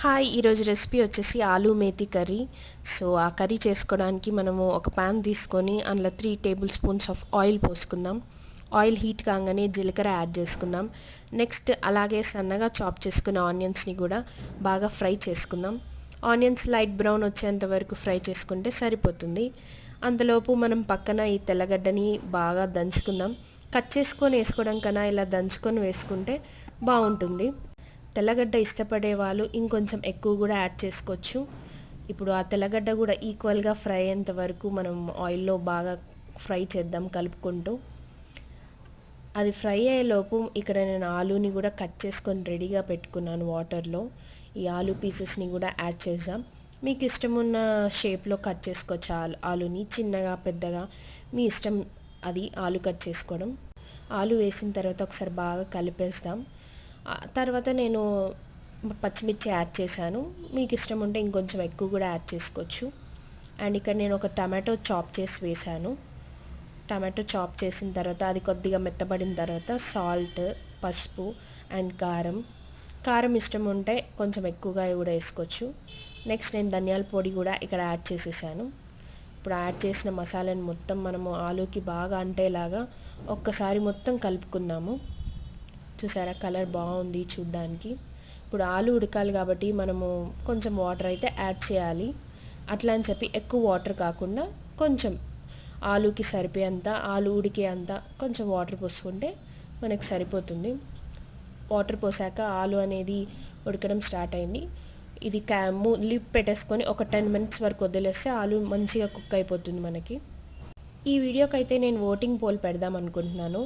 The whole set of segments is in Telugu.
హాయ్, ఈరోజు రెసిపీ వచ్చేసి ఆలూ మేతి కర్రీ. సో ఆ కర్రీ చేసుకోవడానికి మనము ఒక ప్యాన్ తీసుకొని అందులో 3 టేబుల్ స్పూన్స్ ఆఫ్ ఆయిల్ పోసుకుందాం. ఆయిల్ హీట్ కాగానే జీలకర్ర యాడ్ చేసుకుందాం. నెక్స్ట్ అలాగే సన్నగా చాప్ చేసుకున్న ఆనియన్స్ని కూడా బాగా ఫ్రై చేసుకుందాం. ఆనియన్స్ లైట్ బ్రౌన్ వచ్చేంత వరకు ఫ్రై చేసుకుంటే సరిపోతుంది. అంతలోపు మనం పక్కన ఈ తెల్లగడ్డని బాగా దంచుకుందాం. కట్ చేసుకొని వేసుకోవడం కన్నా ఇలా దంచుకొని వేసుకుంటే బాగుంటుంది. తెల్లగడ్డ ఇష్టపడే వాళ్ళు ఇంకొంచెం ఎక్కువ కూడా యాడ్ చేసుకోవచ్చు. ఇప్పుడు ఆ తెల్లగడ్డ కూడా ఈక్వల్గా ఫ్రై అయ్యేంత వరకు మనం ఆయిల్లో బాగా ఫ్రై చేద్దాం కలుపుకుంటూ. అది ఫ్రై అయ్యేలోపు ఇక్కడ నేను ఆలూని కూడా కట్ చేసుకొని రెడీగా పెట్టుకున్నాను వాటర్లో. ఈ ఆలూ పీసెస్ని కూడా యాడ్ చేద్దాం. మీకు ఇష్టం ఉన్న షేప్లో కట్ చేసుకోవచ్చు. ఆలూని చిన్నగా పెద్దగా మీ ఇష్టం, అది ఆలు కట్ చేసుకోవడం. ఆలు వేసిన తర్వాత ఒకసారి బాగా కలిపేస్తాం. తర్వాత నేను పచ్చిమిర్చి యాడ్ చేశాను. మీకు ఇష్టం ఉంటే ఇంకొంచెం ఎక్కువ కూడా యాడ్ చేసుకోవచ్చు. అండ్ ఇక్కడ నేను ఒక టమాటో చాప్ చేసి వేశాను. టమాటో చాప్ చేసిన తర్వాత అది కొద్దిగా మెత్తబడిన తర్వాత సాల్ట్, పసుపు అండ్ కారం ఇష్టం ఉంటే కొంచెం ఎక్కువగా కూడా వేసుకోవచ్చు. నెక్స్ట్ నేను ధనియాల పొడి కూడా ఇక్కడ యాడ్ చేసేసాను. ఇప్పుడు యాడ్ చేసిన మసాలాని మొత్తం మనము ఆలూకి బాగా అంటేలాగా ఒక్కసారి మొత్తం కలుపుకుందాము. చూసారా, కలర్ బాగుంది చూడ్డానికి. ఇప్పుడు ఆలు ఉడకాలి కాబట్టి మనము కొంచెం వాటర్ అయితే యాడ్ చేయాలి. అట్లా అని చెప్పి ఎక్కువ వాటర్ కాకుండా కొంచెం ఆలుకి సరిపోయేంత, ఆలు ఉడికే అంత కొంచెం వాటర్ పోసుకుంటే మనకు సరిపోతుంది. వాటర్ పోసాక ఆలు అనేది ఉడకడం స్టార్ట్ అయింది. ఇది లిడ్ పెట్టేసుకొని ఒక 10 minutes వరకు వదిలేస్తే ఆలు మంచిగా కుక్ అయిపోతుంది మనకి. ఈ వీడియోకి అయితే నేను ఓటింగ్ పోల్ పెడదాం అనుకుంటున్నాను.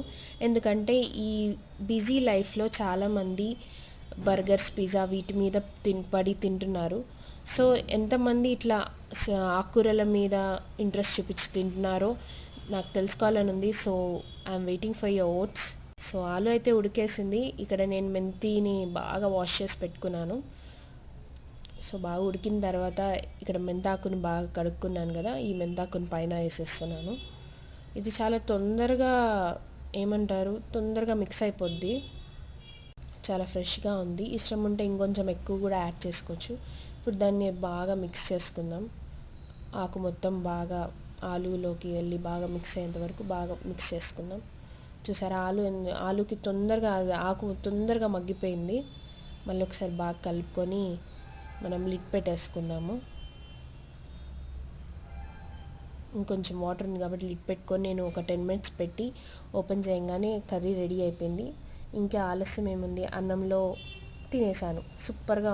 ఎందుకంటే ఈ బిజీ లైఫ్లో చాలామంది బర్గర్స్, పిజ్జా వీటి మీద పడి తింటున్నారు. సో ఎంతమంది ఇట్లా ఆకుకూరల మీద ఇంట్రెస్ట్ చూపించి తింటున్నారో నాకు తెలుసుకోవాలని ఉంది. So I'm waiting for your oats. So ఆలు అయితే ఉడికేసింది. ఇక్కడ నేను మెంతిని బాగా వాష్ చేసి పెట్టుకున్నాను. సో బాగా ఉడికిన తర్వాత ఇక్కడ మెంతాకుని బాగా కడుక్కున్నాను కదా, ఈ మెంతాకుని పైన వేసేస్తున్నాను. ఇది చాలా తొందరగా మిక్స్ అయిపోద్ది. చాలా ఫ్రెష్గా ఉంది. ఇష్టం ఉంటే ఇంకొంచెం ఎక్కువ కూడా యాడ్ చేసుకోవచ్చు. ఇప్పుడు దాన్ని బాగా మిక్స్ చేసుకుందాం. ఆకు మొత్తం బాగా ఆలులోకి వెళ్ళి బాగా మిక్స్ అయ్యేంత వరకు బాగా మిక్స్ చేసుకుందాం. చూసారా, ఆలుకి ఆకు తొందరగా మగ్గిపోయింది. మళ్ళీ ఒకసారి బాగా కలుపుకొని మనం లిడ్ పెట్టేసుకుందాము. ఇంకొంచెం వాటర్ ఉంది కాబట్టి లిడ్ పెట్టుకొని నేను ఒక 10 minutes పెట్టి ఓపెన్ చేయగానే కర్రీ రెడీ అయిపోయింది. ఇంకా ఆలస్యం ఏముంది, అన్నంలో తినేసాను. సూపర్గా